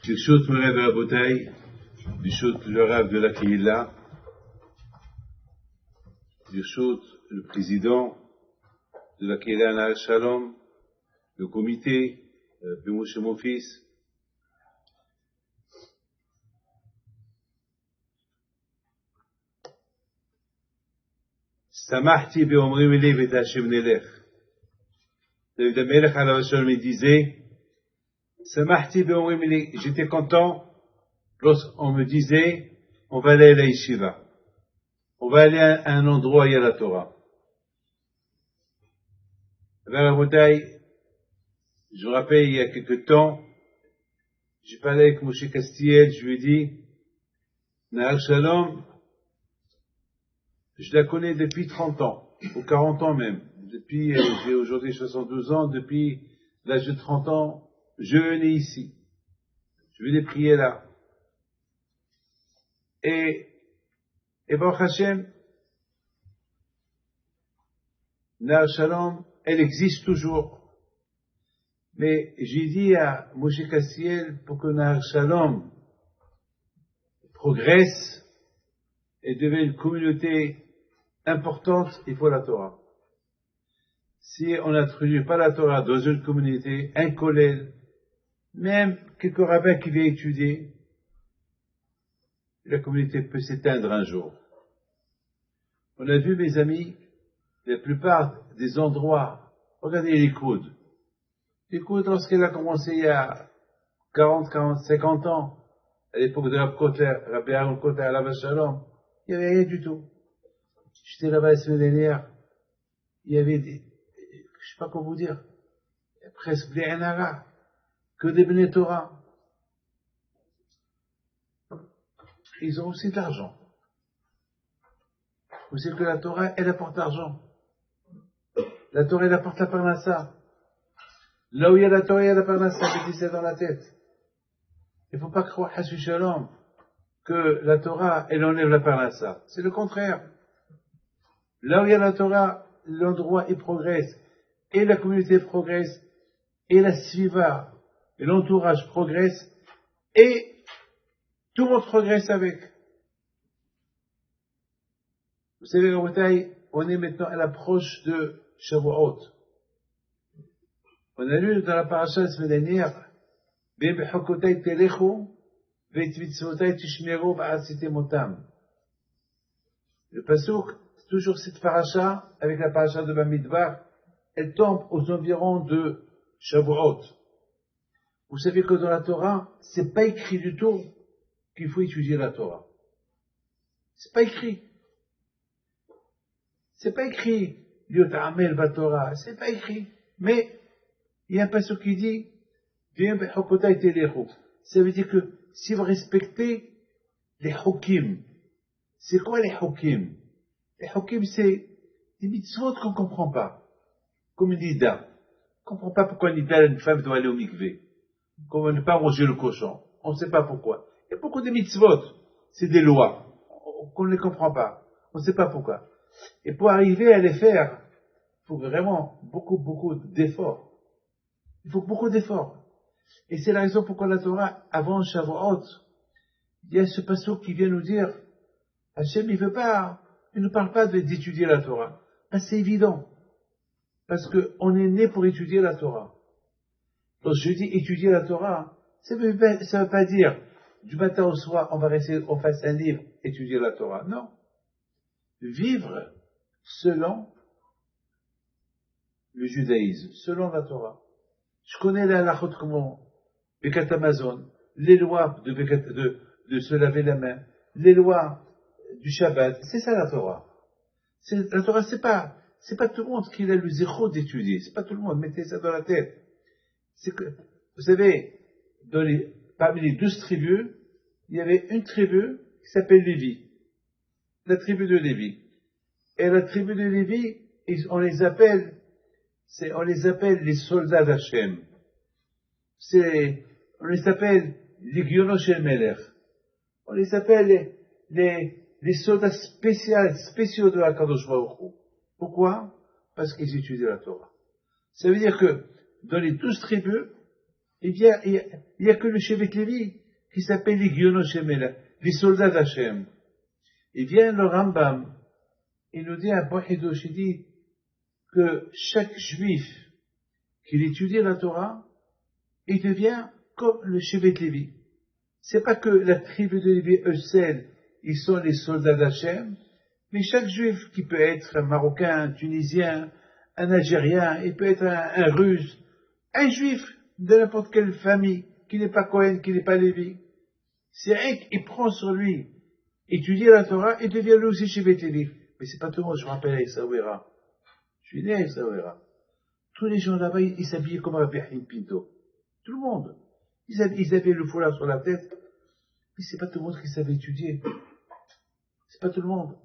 ברשות מוריי ורבותיי, ברשות le Rav de la Kehila, ברשות le président de la Kehila Nahal Shalom, le comité, Moshe mon fils, Samahti be'omrim li v'et Hashem nelech. David HaMelech alav Shalom il disait, Samahti be'omrim li, j'étais content lorsqu'on me disait, on va aller à la yeshiva, on va aller à un endroit où il y a la Torah. Vers la bouteille, je me rappelle il y a quelque temps, j'ai parlé avec Moshe Castiel, je lui ai dit, Nahal Shalom, je la connais depuis 30 ans, ou 40 ans même. Depuis, j'ai aujourd'hui 72 ans, depuis l'âge de 30 ans, je venais ici. Je venais prier là. Et Baruch Hashem, Nahal Shalom, elle existe toujours. Mais j'ai dit à Moshe Castiel, pour que Nahal Shalom progresse et devienne une communauté importante, il faut la Torah. Si on n'introduit pas la Torah dans une communauté, un kollel, même quelques rabbins qui viennent étudier, la communauté peut s'éteindre un jour. On a vu, mes amis, la plupart des endroits, regardez les coudes. Les coudes, lorsqu'elle a commencé il y a 40, 50 ans, à l'époque de Rabbi Aaron Kotler, alav Shalom, il n'y avait rien du tout. J'étais là-bas la semaine dernière, il y avait des, je sais pas comment vous dire, presque des Enara, que des Bnei Torah. Ils ont aussi de l'argent. Vous savez que la Torah, elle apporte l'argent. La Torah, elle apporte la parnassa. Là où il y a la Torah, il y a la parnassa, c'est dans la tête. Il ne faut pas croire, Hashu Shalom, que la Torah, elle enlève la parnassa. C'est le contraire. Là où il y a la Torah, l'endroit il progresse, et la communauté progresse, et la Sviva, et l'entourage progresse, et tout le monde progresse avec. Vous savez, on est maintenant à l'approche de Shavuot. On a lu dans la paracha la semaine dernière, Be'bechokotay telechu, ve'tvitzvotay tishmeru ba'asite motam. Le pasuk, toujours cette paracha, avec la paracha de Bamidbar, elle tombe aux environs de Shavuot. Vous savez que dans la Torah, c'est pas écrit du tout qu'il faut étudier la Torah. C'est pas écrit. C'est pas écrit, Liota'amel Batorah, c'est pas écrit. Mais, il y a un passage qui dit, ça veut dire que si vous respectez les Hokim, c'est quoi les Hokim? Les Hokim, c'est des mitzvot qu'on ne comprend pas. Comme une nida. On ne comprend pas pourquoi une femme doit aller au mikvé. Comme ne pas manger le cochon. On ne sait pas pourquoi. Il y a beaucoup de mitzvot. C'est des lois. Qu'on ne les comprend pas. On ne sait pas pourquoi. Et pour arriver à les faire, il faut vraiment beaucoup d'efforts. Il faut beaucoup d'efforts. Et c'est la raison pourquoi la Torah, avant Shavuot, il y a ce passage qui vient nous dire, Hachem, il ne parle pas d'étudier la Torah. Ben, c'est évident. Parce qu'on est né pour étudier la Torah. Donc je dis étudier la Torah, ça veut pas dire, du matin au soir, on va rester, on fasse un livre, étudier la Torah. Non. Vivre selon le judaïsme, selon la Torah. Je connais la halachot comment, Bekat Amazon, les lois de se laver la main, les lois du Shabbat, c'est ça la Torah. La Torah, c'est pas tout le monde qui a le zéro d'étudier, c'est pas tout le monde, mettez ça dans la tête. C'est que, vous savez, parmi les 12 tribus, il y avait une tribu qui s'appelle Lévi. La tribu de Lévi. Et la tribu de Lévi, on les appelle les soldats d'Hachem. On les appelle les Giono Shel Melech. On les appelle les soldats spéciaux de Hakadosh Baruch Hu. Pourquoi? Parce qu'ils étudient la Torah. Ça veut dire que dans les 12 tribus, il y a que le Shevet Lévi qui s'appelle les Giono Shemela, les soldats d'Hachem. Il vient le Rambam, il nous dit un point Hidosh, il dit que chaque juif qui étudie la Torah, il devient comme le Shevet Lévi. C'est pas que la tribu de Lévi, eux seuls, ils sont les soldats d'Hachem, mais chaque juif qui peut être un Marocain, un Tunisien, un Algérien, il peut être un Russe, un juif de n'importe quelle famille, qui n'est pas Cohen, qui n'est pas Lévi, c'est rien qu'il prend sur lui, étudier la Torah, et devient lui aussi Shevet Lévi. Mais c'est pas tout le monde, je me rappelle à Essaouira. Je suis né à Essaouira. Tous les gens là-bas, ils s'habillaient comme Rabbi Haïm Pinto. Tout le monde. Ils avaient le foulard sur la tête. Mais c'est pas tout le monde qui savait étudier. C'est pas tout le monde.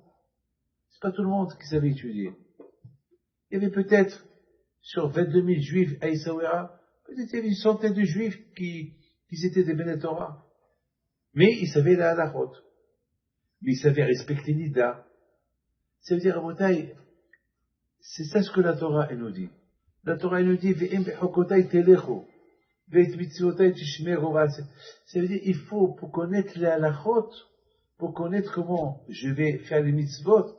C'est pas tout le monde qui savait étudier. Il y avait peut-être, sur 22 000 juifs à Essaouira, peut-être il y avait une centaine de juifs qui étaient des Bnei Torah. Mais ils savaient la halachot. Mais ils savaient respecter Nida. Ça veut dire, à Botaï, c'est ça ce que la Torah, elle nous dit. La Torah, elle nous dit, Ve'em be'chokotai telechu, ve'et mitzvotai tishmeru. Ça veut dire, il faut, pour connaître la halachot, pour connaître comment je vais faire les mitzvot,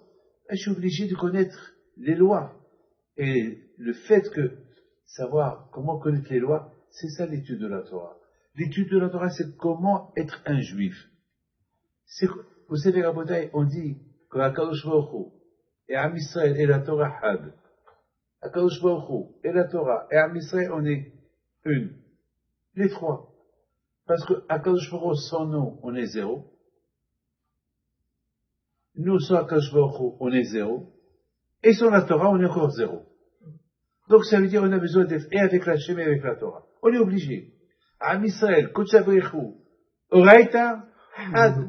je suis obligé de connaître les lois. Et le fait que savoir comment connaître les lois, c'est ça l'étude de la Torah. L'étude de la Torah, c'est comment être un juif. Vous savez, Rabotai, on dit que Akadosh Baruch Hu et Am Israël et la Torah had. Akadosh Baruch Hu et la Torah et Am Israël, on est une. Les trois. Parce que Akadosh Baruch Hu, sans nous, on est zéro. Nous, sans Akadosh Baruch Hu, on est zéro. Et sans la Torah, on est encore zéro. Donc ça veut dire qu'on a besoin d'être et avec la Shem et avec la Torah. On est obligé. Am Israël, Kodesh Baruch Oraita, Had.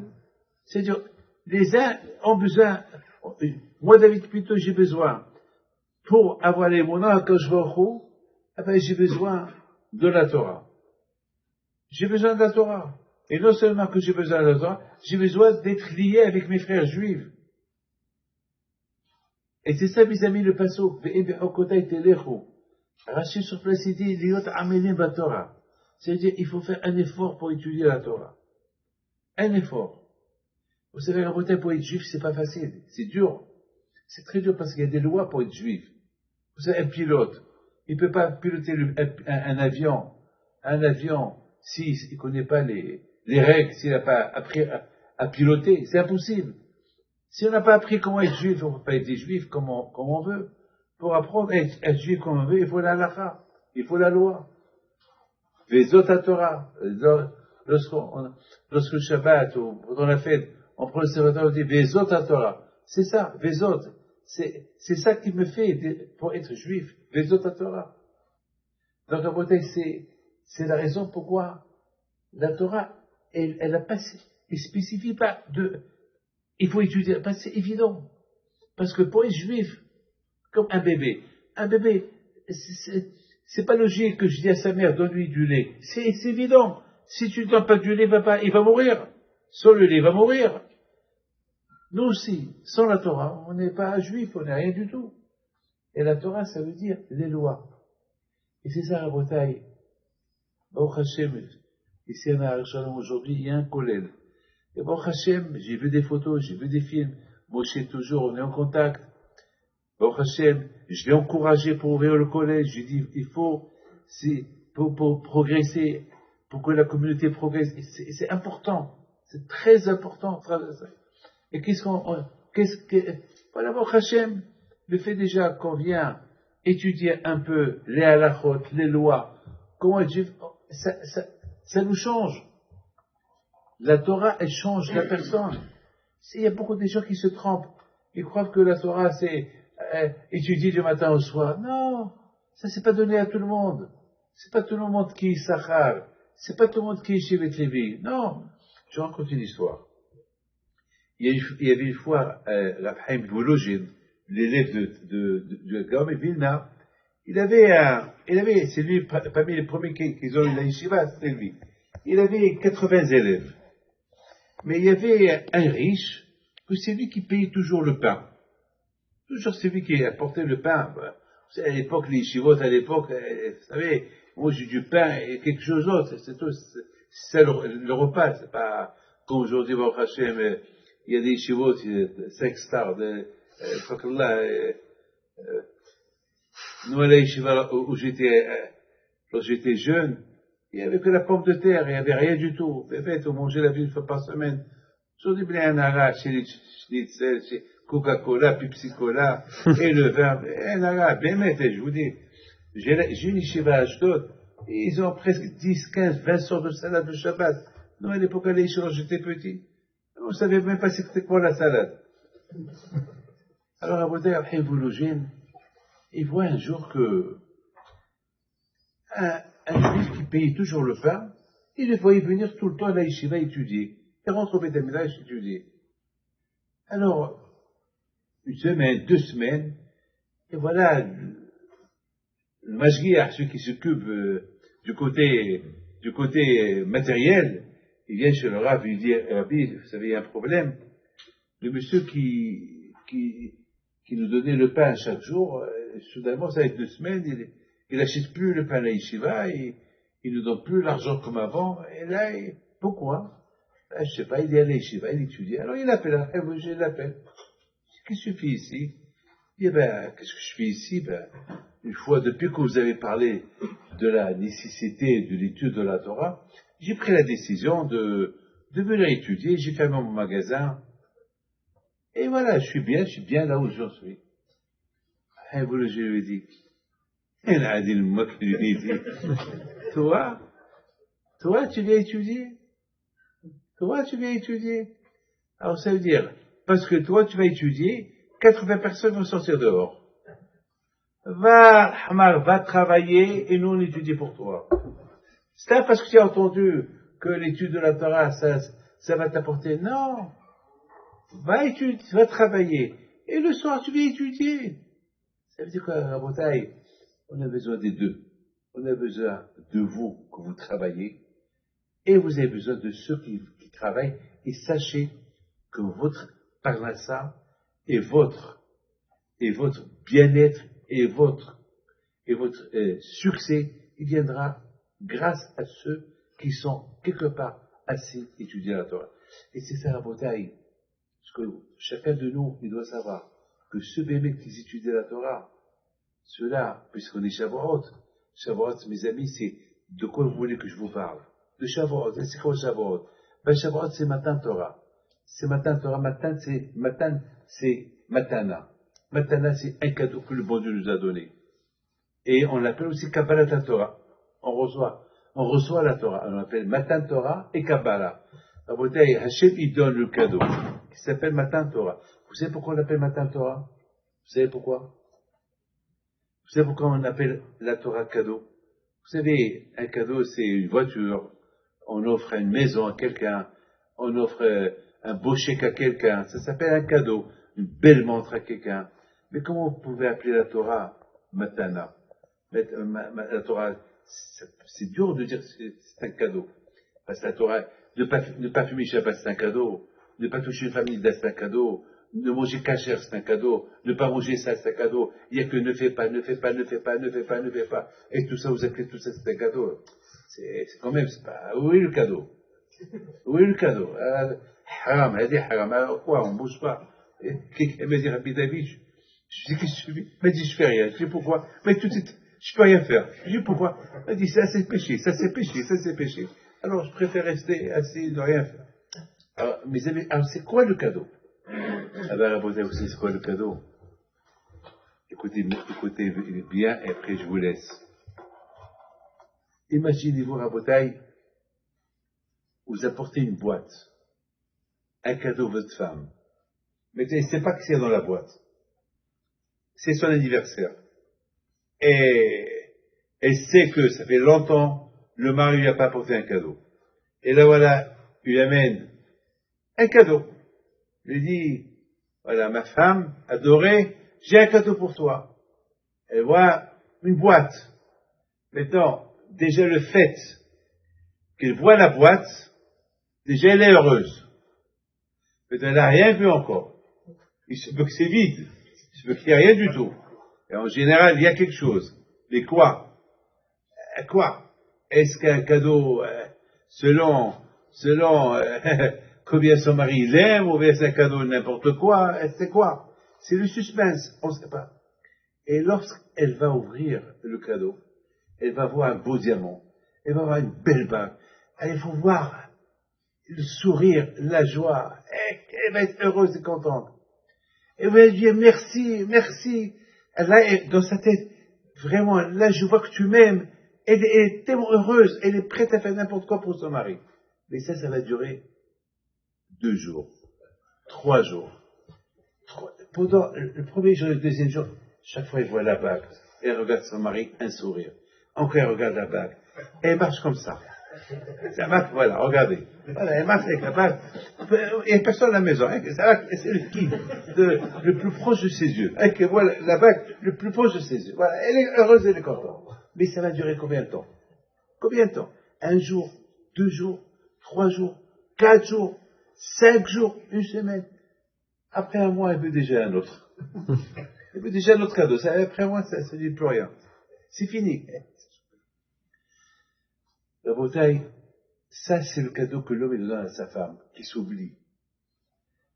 C'est-à-dire, les uns ont besoin, moi David plutôt j'ai besoin, pour avoir les monas à Kodesh Baruch Hu, eh ben, j'ai besoin de la Torah. J'ai besoin de la Torah. Et non seulement que j'ai besoin de la Torah, j'ai besoin d'être lié avec mes frères juifs. Et c'est ça, mes amis, le passo. Rachid sur place, il dit, Liot amelim ba Torah. C'est-à-dire, il faut faire un effort pour étudier la Torah. Un effort. Vous savez, Rabotai, pour être juif, c'est pas facile. C'est dur. C'est très dur parce qu'il y a des lois pour être juif. Vous savez, un pilote, il peut pas piloter un avion. Un avion, s'il ne connaît pas les règles, s'il n'a pas appris à piloter, c'est impossible. Si on n'a pas appris comment être juif, on ne peut pas être juif comme on veut. Pour apprendre à être juif comme on veut, il faut la halakha, il faut la loi. Vezot Torah. Lorsque le Shabbat ou pendant la fête, on prend le serviteur, on dit Vezot Torah. C'est ça, Vezot. C'est ça qui me fait pour être juif. Vezot Torah. Donc, en beauté, c'est la raison pourquoi la Torah, elle a pas, elle spécifie pas il faut étudier, c'est évident. Parce que pour être juif, comme un bébé, c'est pas logique que je dis à sa mère, donne-lui du lait. C'est évident. Si tu ne donnes pas du lait, il va mourir. Sans le lait, il va mourir. Nous aussi, sans la Torah, on n'est pas juif, on n'est rien du tout. Et la Torah, ça veut dire les lois. Et c'est ça la bataille. Baruch Hashem, ici à Nahar Shalom aujourd'hui, il y a un kollel. Et Baruch Hashem, j'ai vu des photos, j'ai vu des films. Moshe, toujours, on est en contact. Baruch Hashem, je l'ai encouragé pour ouvrir le collège. J'ai dit, il faut, pour progresser, pour que la communauté progresse. C'est important. C'est très important. Et voilà, Baruch Hashem, le fait déjà qu'on vient étudier un peu les halachot, les lois, comment être juif, ça nous change. La Torah, elle change la personne. Il y a beaucoup de gens qui se trompent. Ils croient que la Torah, c'est étudier du matin au soir. Non, ça c'est pas donné à tout le monde. C'est pas tout le monde qui est Sachar. C'est pas tout le monde qui est Shevet Lévi. Non. Je raconte une histoire. Il y avait une fois, Rav Chaim Volozhin, l'élève de Gaon et Vilna, c'est lui, parmi les premiers qui ont eu la yeshiva, c'était lui. Il avait 80 élèves. Mais il y avait un riche, que c'est lui qui payait toujours le pain. Toujours c'est lui qui apportait le pain. savez, à l'époque, les yeshivot, à l'époque, vous savez, moi j'ai du pain et quelque chose d'autre, c'est tout. C'est ça le repas, c'est pas comme aujourd'hui, Baruch Hashem, il y a des yeshivot, 5 stars, nous à la yeshiva où j'étais jeune, il n'y avait que la pomme de terre, il n'y avait rien du tout. Bébête, on mangeait la vie une fois par semaine. Aujourd'hui, il y a un ara, chez Schnitzel, chez Coca-Cola, Pepsi-Cola, et le vin, un ara, bébête, je vous dis. J'ai une yeshiva à Ashdod, et ils ont presque 10, 15, 20 sortes de salade de Shabbat. Nous, à l'époque, à l'Yeshiva, j'étais petit. On ne savait même pas c'était quoi la salade. Alors, Abu Dhabi, après, il voit un jour que un juif qui payait toujours le pain, il le voyait venir tout le temps à la yeshiva étudier. Il rentre au Beth Amikdash étudier. Alors, une semaine, 2 semaines, et voilà, le Mashgiach, celui qui s'occupe du côté matériel, il vient chez le Rav, il dit, Rabbi, vous savez, il y a un problème. Le monsieur qui nous donnait le pain chaque jour, soudainement, ça fait 2 semaines, il n'achète plus le pain à la yeshiva, il nous donne plus l'argent comme avant, et là, pourquoi? Je sais pas, il est à la yeshiva, il étudie. Alors il appelle, après, je l'appelle. Qu'est-ce que tu fais ici? Il dit, qu'est-ce que je fais ici? Une fois, depuis que vous avez parlé de la nécessité de l'étude de la Torah, j'ai pris la décision de venir étudier, j'ai fermé mon magasin, et voilà, je suis bien là où j'en suis. Et vous, je lui ai dit, il a dit le mot que je lui ai dit, toi, tu viens étudier? Toi, tu viens étudier? Alors ça veut dire, parce que toi, tu vas étudier, 80 personnes vont sortir dehors. Va, Hamar, va travailler et nous on étudie pour toi. C'est pas parce que tu as entendu que l'étude de la Torah, ça va t'apporter. Non. Va étudier, va travailler. Et le soir, tu viens étudier. Ça veut dire quoi, la bataille? On a besoin des deux. On a besoin de vous, que vous travaillez, et vous avez besoin de ceux qui travaillent, et sachez que votre parnassa et votre bien-être et votre succès, il viendra grâce à ceux qui sont quelque part assis étudier la Torah. Et c'est ça la bataille. Parce que chacun de nous, il doit savoir que ceux bébés qui étudient la Torah, ceux-là, puisqu'on est Shavuot, mes amis, c'est de quoi vous voulez que je vous parle? De Shavuot. C'est quoi Shavuot? Shavuot, c'est Matan Torah. C'est Matan Torah. Matan, c'est Matana. Matana, c'est un cadeau que le bon Dieu nous a donné. Et on l'appelle aussi Kabbalat Torah. On reçoit la Torah. On l'appelle Matan Torah et Kabbalah. La bouteille, Hachem, il donne le cadeau, qui s'appelle Matan Torah. Vous savez pourquoi on l'appelle Matan Torah? Vous savez pourquoi? Vous savez pourquoi on appelle la Torah cadeau? Vous savez, un cadeau, c'est une voiture. On offre une maison à quelqu'un. On offre un beau chèque à quelqu'un. Ça s'appelle un cadeau. Une belle montre à quelqu'un. Mais comment vous pouvez appeler la Torah Matana? La Torah, c'est dur de dire que c'est un cadeau. Parce que la Torah, ne pas fumer Shabbat, c'est un cadeau. Ne pas toucher une famille, c'est un cadeau. Ne manger kasher, c'est un cadeau. Ne pas manger ça, c'est un cadeau. Il n'y a que ne fais pas. Et tout ça, vous appelez tout ça, c'est un cadeau. C'est quand même, c'est pas, où est le cadeau? Où est le cadeau? Haram, elle dit haram. Alors quoi, on bouge pas. Elle m'a dit, Rabbi David, je dis, qu'est-ce que tu fais? Elle m'a dit, je fais rien. Je dis, pourquoi? Mais tout de suite, je peux rien faire. Je dis, pourquoi? Elle m'a dit, ça c'est péché. Alors, je préfère rester assis, ne rien faire. Alors, mes amis, alors c'est quoi le cadeau? Ah ben, vous savez, c'est quoi le cadeau? Écoutez bien, et après je vous laisse. Imaginez-vous, Rabotaï, vous apportez une boîte, un cadeau à votre femme. Mais elle ne sait pas ce qu'il y a dans la boîte. C'est son anniversaire. Et elle sait que ça fait longtemps, le mari lui a pas apporté un cadeau. Et là, voilà, il lui amène un cadeau. Il lui dit, voilà, ma femme adorée, j'ai un cadeau pour toi. Elle voit une boîte. Maintenant, déjà le fait qu'elle voit la boîte, déjà elle est heureuse. Mais elle n'a rien vu encore. Il se peut que c'est vide. Il se peut qu'il n'y ait rien du tout. Et en général, il y a quelque chose. Mais quoi? Quoi? Est-ce qu'un cadeau, selon combien son mari l'aime, ou bien c'est un cadeau n'importe quoi? C'est quoi? C'est le suspense, on ne sait pas. Et lorsqu'elle va ouvrir le cadeau, elle va voir un beau diamant, elle va voir une belle bague. Il faut voir le sourire, la joie. Elle va être heureuse et contente. Elle va dire merci, merci. Là, dans sa tête, vraiment, là, je vois que tu m'aimes. Elle est tellement heureuse, elle est prête à faire n'importe quoi pour son mari. Mais ça va durer 2 jours, 3 jours. Pendant le premier jour et le deuxième jour, chaque fois elle voit la bague. Elle regarde son mari, un sourire. Encore elle regarde la bague. Et elle marche comme ça. Ça marche, voilà, regardez. Voilà, elle marche avec la bague. Il n'y a personne à la maison. Hein, c'est le qui le plus proche de ses yeux. Hein, que voilà, la bague le plus proche de ses yeux. Voilà, elle est heureuse, elle est contente. Mais ça va durer combien de temps? Combien de temps? 1 jour, 2 jours, 3 jours, 4 jours, 5 jours, 1 semaine. Après 1 mois, elle veut déjà un autre. Elle veut déjà un autre cadeau. Après 1 mois, ça ne dit plus rien. C'est fini. La bouteille, ça c'est le cadeau que l'homme donne à sa femme, qui s'oublie.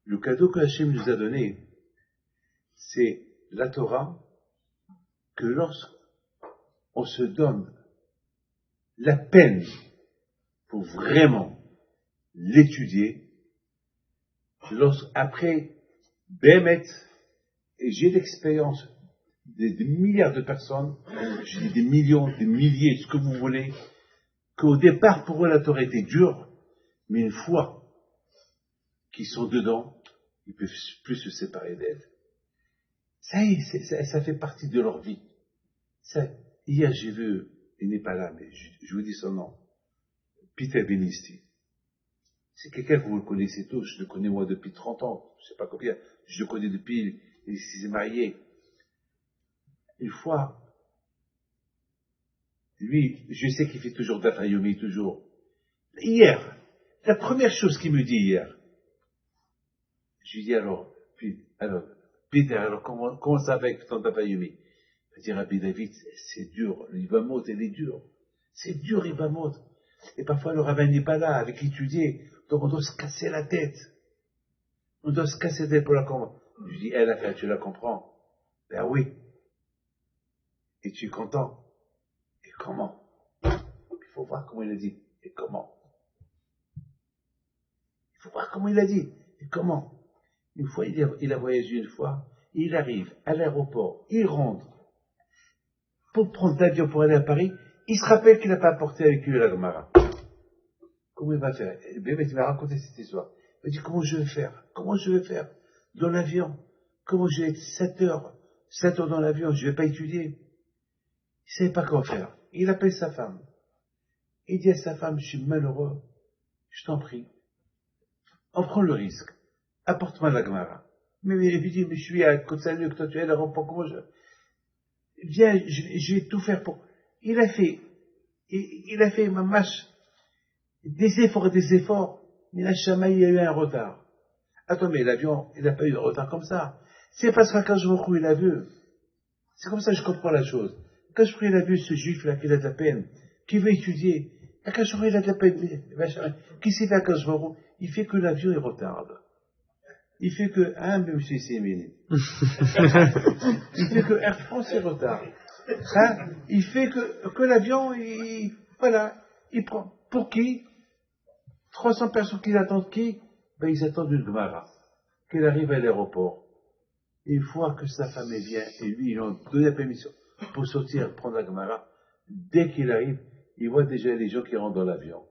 Le cadeau que Hachem nous a donné, c'est la Torah, que lorsqu'on se donne la peine pour vraiment l'étudier, après Bémet, et j'ai l'expérience des milliards de personnes, je dis des millions, des milliers, ce que vous voulez, qu'au départ, pour eux, la Torah était dure, mais une fois qu'ils sont dedans, ils ne peuvent plus se séparer d'elle. Ça y est, ça fait partie de leur vie. Hier, j'ai vu, il n'est pas là, mais je vous dis son nom, Peter Benisti. C'est quelqu'un que vous le connaissez tous, je le connais moi depuis 30 ans, je ne sais pas combien, je le connais depuis, il s'est marié. Une fois, lui, je sais qu'il fait toujours d'Afayomi, toujours. Hier, la première chose qu'il me dit hier, je lui dis alors, Peter, alors comment ça va avec ton d'Afayomi? Il va dire, Rabbi David, c'est dur, l'Ivamot, elle est dure. C'est dur, l'Ivamot. Et parfois, le rabbin n'est pas là, avec étudier, donc on doit se casser la tête. On doit se casser la tête pour la comprendre. Je lui dis, la tu la comprends? Ben oui. Et tu es content? Et comment? Il faut voir comment il a dit. Et comment? Il faut voir comment il a dit. Et comment? Une fois, il a voyagé une fois, il arrive à l'aéroport, il rentre pour prendre l'avion pour aller à Paris, il se rappelle qu'il n'a pas apporté avec lui la Gemara. Comment il va faire? Il m'a raconté cette histoire. Il m'a dit, comment je vais faire? Comment je vais faire? Dans l'avion? Comment je vais être 7 heures dans l'avion? Je ne vais pas étudier. Il ne savait pas quoi faire. Il appelle sa femme. Il dit à sa femme, je suis malheureux, je t'en prie, on prend le risque, apporte-moi la Gemara. Mais il lui dit, mais je suis à Côte-Salut, que toi tu es à l'aéroport, comment viens, je vais tout faire pour... Il a fait, mamache, des efforts, mais la chama, il y a eu un retard. Attends, mais l'avion, il n'a pas eu de retard comme ça. C'est parce qu'Akash Baruch Hu, il a vu. C'est comme ça que je comprends la chose. Akash Baruch Hu, il a vu ce juif-là, qui a de la peine, qui veut étudier. Akash Baruch Hu, il a de la peine. Qu'est-ce qu'il fait Akash Baruch Hu? Il fait que l'avion, il retarde. Il fait que, mais monsieur Sémini. Il fait que Air France, il retarde. Il fait que l'avion, il prend. Pour qui? 300 personnes qui l'attendent qui? Ils attendent une Gemara. Qu'elle arrive à l'aéroport. Et une fois que sa femme vient, et lui, ils ont donné la permission pour sortir, prendre la Gemara, dès qu'il arrive, il voit déjà les gens qui rentrent dans l'avion.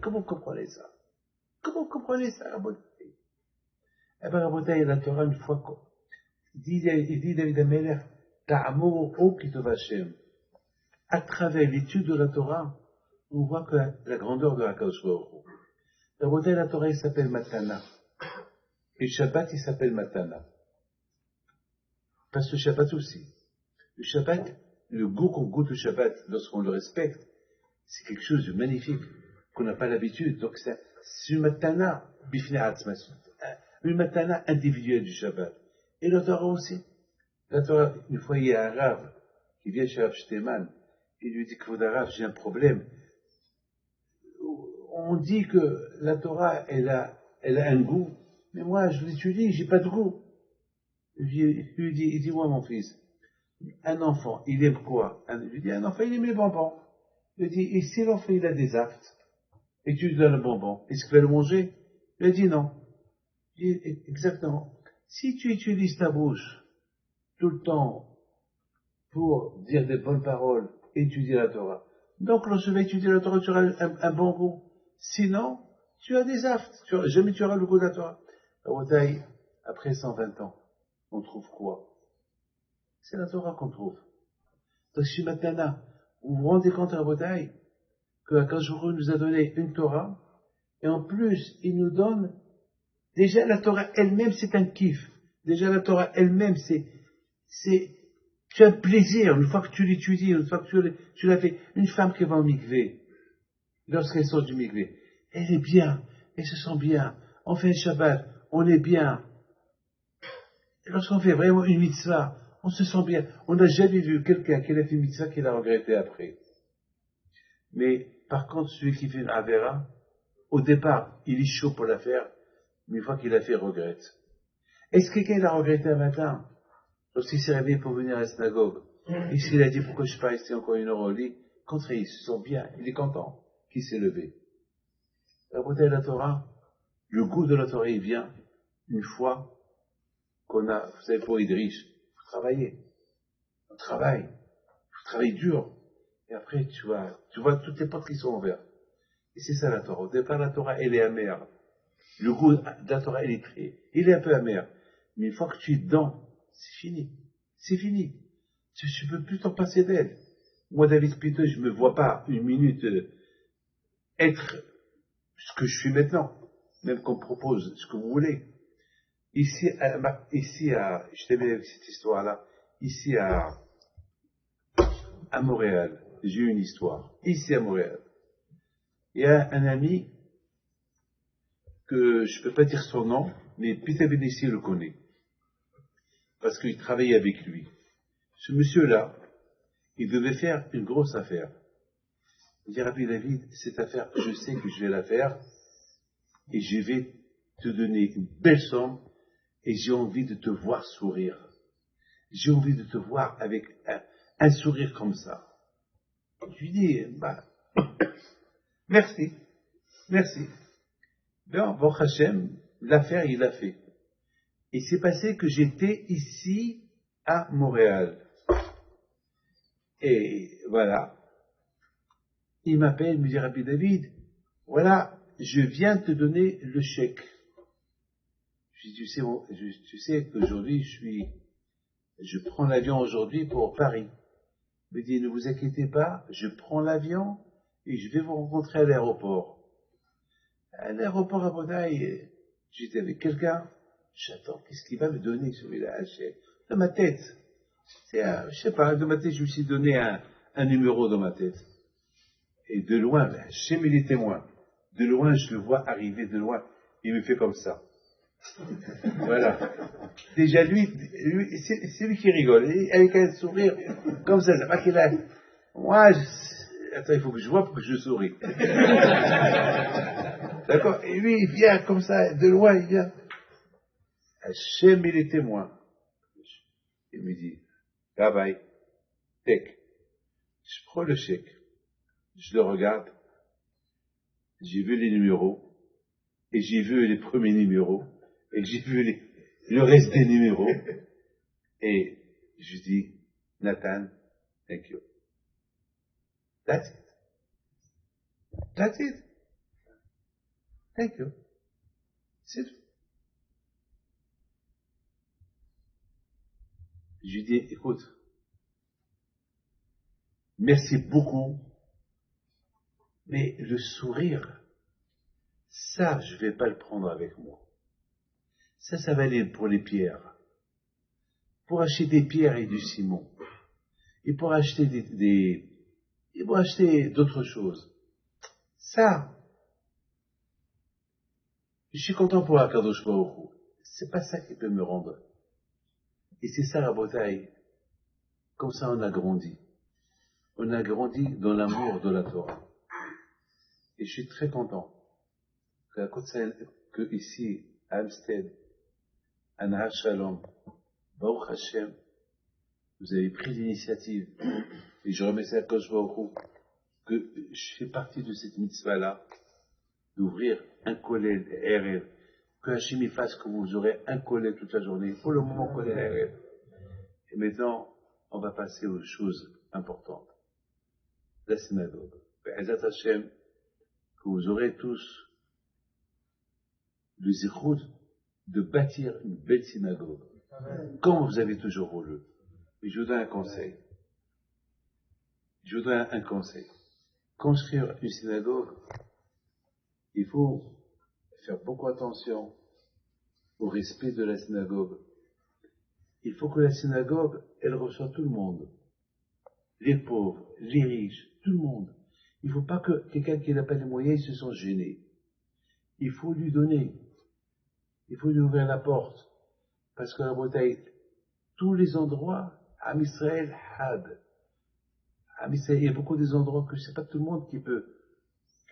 Comment vous comprenez ça? Comment vous comprenez ça, Rabotai? Eh bien, Rabotai, la Torah, une fois il dit David Ameler, Ta'amur o kitov Hashem. À travers l'étude de la Torah, on voit que la grandeur de la Kadosh Baruch Hu. Rabotai, la Torah, il s'appelle Matana. Et le Shabbat, il s'appelle Matana. Parce que le Shabbat aussi. Le Shabbat, le goût qu'on goûte au Shabbat, lorsqu'on le respecte, c'est quelque chose de magnifique, qu'on n'a pas l'habitude. Donc c'est une matana, bifnei atzma, une matana individuelle du Shabbat. Et la Torah aussi. La Torah, une fois, il y a un Rav qui vient chez Rav Shteman, il lui dit que Rav, j'ai un problème. On dit que la Torah, elle a un goût, mais moi, je l'étudie, j'ai pas de goût. Il dit, moi, mon fils, un enfant, il aime quoi? Je lui dis, un enfant, il aime les bonbons. Il dit, et si l'enfant, il a des aftes, et tu lui donnes le bonbon, est-ce qu'il va le manger? Il a dit non. Il dit, exactement. Si tu utilises ta bouche tout le temps pour dire des bonnes paroles, étudier la Torah, donc lorsque tu vas étudier la Torah, tu auras un bon goût. Sinon, tu as des aftes. Jamais tu auras le goût de la Torah. Après 120 ans, on trouve quoi? C'est la Torah qu'on trouve. Donc, si maintenant, vous vous rendez compte à Rabotai que Akash nous a donné une Torah, et en plus, il nous donne, déjà la Torah elle-même, c'est un kiff. Déjà la Torah elle-même, tu as un plaisir, une fois que tu l'étudies, une fois que tu l'as fait. Une femme qui va au mikvé, lorsqu'elle sort du mikvé, elle est bien, elle se sent bien. On fait un Shabbat, on est bien. Et lorsqu'on fait vraiment une mitzvah, on se sent bien. On n'a jamais vu quelqu'un qui a fait une mitzvah qui l'a regretté après. Mais, par contre, celui qui fait une avera, au départ, il est chaud pour la faire, mais une fois qu'il l'a fait, il regrette. Est-ce que quelqu'un l'a regretté un matin, lorsqu'il s'est réveillé pour venir à la synagogue, et s'il a dit pourquoi je ne suis pas resté encore une heure au lit, contraire, il se sent bien, il est content qu'il s'est levé. La beauté de la Torah, le goût de la Torah, il vient une fois qu'on a, vous savez, pour être riche, il faut travailler. On travaille, il faut travailler dur. Et après, tu vois toutes les portes qui sont ouvertes. Et c'est ça la Torah. Au départ, la Torah, elle est amère. Le goût de la Torah, il est un peu amer. Mais une fois que tu es dedans, c'est fini. C'est fini. Tu ne peux plus t'en passer d'elle. Moi, David Spiteux, je ne me vois pas une minute être ce que je suis maintenant. Même qu'on me propose ce que vous voulez. Ici, je t'ai avec cette histoire-là. Ici, à Montréal, j'ai eu une histoire. Ici, à Montréal. Il y a un ami que je ne peux pas dire son nom, mais Peter Benessi le connaît. Parce qu'il travaillait avec lui. Ce monsieur-là, il devait faire une grosse affaire. Il dit, Rabbi David, cette affaire, je sais que je vais la faire, et je vais te donner une belle somme, et j'ai envie de te voir sourire. J'ai envie de te voir avec un sourire comme ça. Je lui dis, merci. Ben, Baruch Hashem, l'affaire, il l'a fait. Et c'est passé que j'étais ici, à Montréal. Et voilà. Il m'appelle, il me dit, Rabbi David, voilà, je viens te donner le chèque. Je dis, tu sais qu'aujourd'hui, je prends l'avion aujourd'hui pour Paris. Il me dit, ne vous inquiétez pas, je prends l'avion et je vais vous rencontrer à l'aéroport. À l'aéroport à Bonaï, j'étais avec quelqu'un, j'attends, qu'est-ce qu'il va me donner celui-là? Dans ma tête. Je sais pas, dans ma tête, je me suis donné un numéro dans ma tête. Et de loin, chez mes témoins, de loin, je le vois arriver de loin, il me fait comme ça. Voilà. Déjà, lui c'est lui qui rigole, avec un sourire, comme ça, c'est pas qu'il a. Moi, attends, il faut que je vois pour que je souris. D'accord? Et lui, il vient comme ça, de loin, il vient. Chez mes témoins. Il me dit, Rabbi, tech. Je prends le chèque. Je le regarde. J'ai vu les numéros. Et j'ai vu les premiers numéros. Et j'ai vu le reste des numéros. Et je dis, Nathan, thank you. That's it. That's it. Thank you. C'est tout. Je lui dis, écoute, merci beaucoup, mais le sourire, ça, je vais pas le prendre avec moi. Ça va aller pour les pierres. Pour acheter des pierres et du ciment. Et pour acheter et pour acheter d'autres choses. Ça, je suis content pour Akadosh Baruch Hu. C'est pas ça qui peut me rendre. Et c'est ça la bataille. Comme ça on a grandi. On a grandi dans l'amour de la Torah. Et je suis très content que ici, à Amstead, à Nahar Shalom, Baruch Hashem, vous avez pris l'initiative. Et je remercie à Kosh Baruch Hu que je fais partie de cette mitzvah-là, d'ouvrir un kollel Erev, que Hachim fasse que vous aurez un kollel toute la journée, pour le moment kollel Erev. Et maintenant, on va passer aux choses importantes. La synagogue. Be'ezat Hashem, que vous aurez tous le zichut de bâtir une belle synagogue, comme vous avez toujours voulu. Et je vous donne un conseil. Construire une synagogue, il faut faire beaucoup attention au respect de la synagogue. Il faut que la synagogue, elle reçoive tout le monde. Les pauvres, les riches, tout le monde. Il ne faut pas que quelqu'un qui n'a pas les moyens se sente gêné. Il faut lui donner. Il faut lui ouvrir la porte. Parce que la Bretagne, tous les endroits, Am Israël, Had. Am Israël, il y a beaucoup des endroits que c'est pas tout le monde qui peut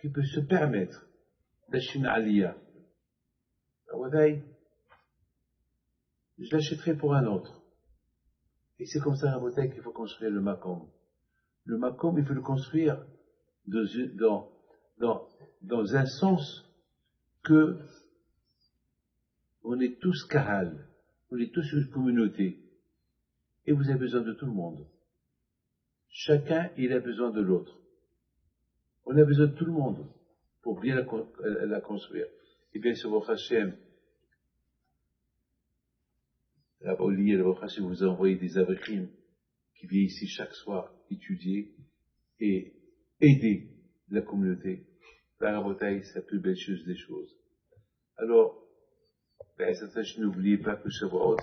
se permettre d'acheter une Aliyah. La Bretagne, je l'achèterai pour un autre. Et c'est comme ça la Bretagne qu'il faut construire le Makom. Le Makom, il faut le construire dans un sens que on est tous Kahal, on est tous une communauté, et vous avez besoin de tout le monde. Chacun, il a besoin de l'autre. On a besoin de tout le monde pour bien la construire. Et bien sûr, Baruch Hashem, là-bas au lieu de Baruch Hashem, vous envoyez des abrichim qui viennent ici chaque soir étudier et aider la communauté. La rabotaille, c'est la plus belle chose des choses. Alors, n'oubliez pas que Shavuot,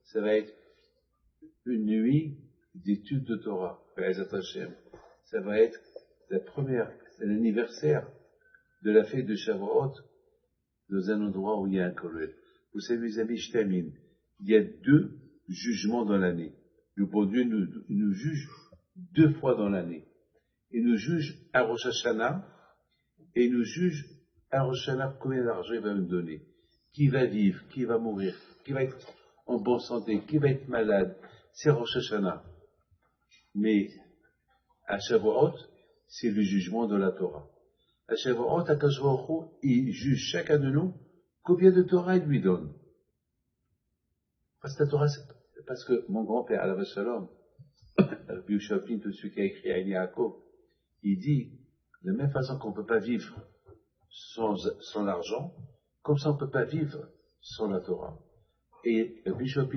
ça va être une nuit d'études de Torah. Ça va être c'est l'anniversaire de la fête de Shavuot dans un endroit où il y a un kollel. Vous savez, mes amis, je termine. Il y a 2 jugements dans l'année. Le bon Dieu nous juge 2 fois dans l'année. Il nous juge à Rosh Hashanah et il nous juge à Rosh Hashanah combien d'argent il va nous donner. Qui va vivre, qui va mourir, qui va être en bonne santé, qui va être malade. C'est Rosh Hashanah. Mais à Shavuot, c'est le jugement de la Torah. À Shavuot, Akadosh Baruch Hu, il juge chacun de nous combien de Torah il lui donne. Parce que la Torah, parce que mon grand-père, Alav Shalom, Rabbi Yehoshua tout celui qui a écrit à Yaakov, il dit, de la même façon qu'on ne peut pas vivre sans l'argent, comme ça on ne peut pas vivre sans la Torah. Et Rabbi Yehoshua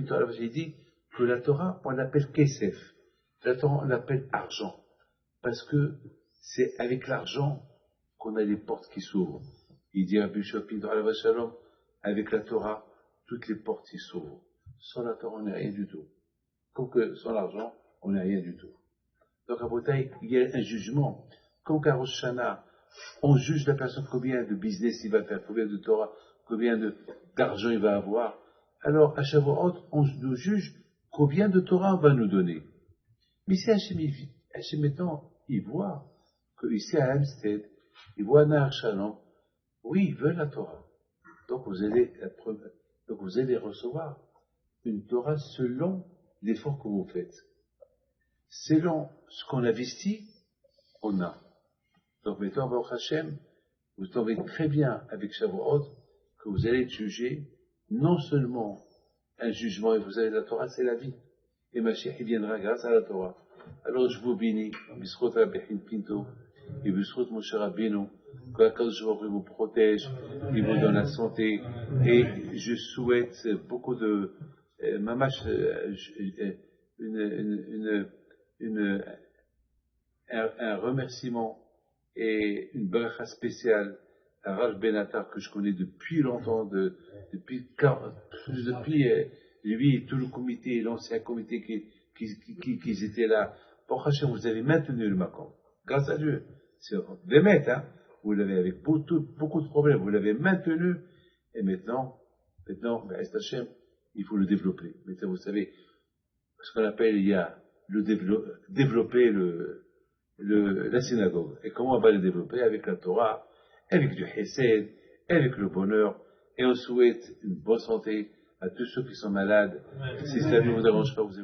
il dit que la Torah, on l'appelle Kesef. La Torah, on l'appelle argent. Parce que c'est avec l'argent qu'on a les portes qui s'ouvrent. Il dit Rabbi Yehoshua Shalom, avec la Torah, toutes les portes s'ouvrent. Sans la Torah, on n'est rien du tout. Comme que sans l'argent, on n'est rien du tout. Donc à Bretagne, il y a un jugement. Comme qu'à Rosh Hashanah, on juge la personne combien de business il va faire, combien de Torah, combien d'argent il va avoir. Alors à Shavuot, on nous juge combien de Torah on va nous donner. Mais si Hachem maintenant, il voit que ici à Amstead, il voit à Nahar Shalom, oui, ils veulent la Torah. Donc vous allez recevoir une Torah selon l'effort que vous faites. Selon ce qu'on investit, on a. Donc maintenant, Baruch Hashem, vous tombez très bien avec Shavuot, que vous allez être jugé, non seulement un jugement, et vous avez la Torah, c'est la vie. Et Mashiach, il viendra grâce à la Torah. Alors je vous bénis, Bisrot Rabbi Pinto, et Bisrot Moshe Rabbeinu, que Akadosh Baruch Hu vous protège, il vous donne la santé, et je souhaite beaucoup de mamash, un remerciement et une bracha spéciale à Rav Benatar que je connais depuis longtemps, depuis lui et tout le comité, l'ancien comité qui étaient là. Pour Hachem, vous avez maintenu le Makom. Grâce à Dieu. C'est Bémet, hein. Vous l'avez avec beaucoup de problèmes, vous l'avez maintenu, et maintenant, Hachem, il faut le développer. Maintenant, vous savez, ce qu'on appelle, il y a développer la synagogue. Et comment on va le développer? Avec la Torah, avec du Hesed, avec le bonheur. Et on souhaite une bonne santé à tous ceux qui sont malades. Si ça ne vous dérange pas, vous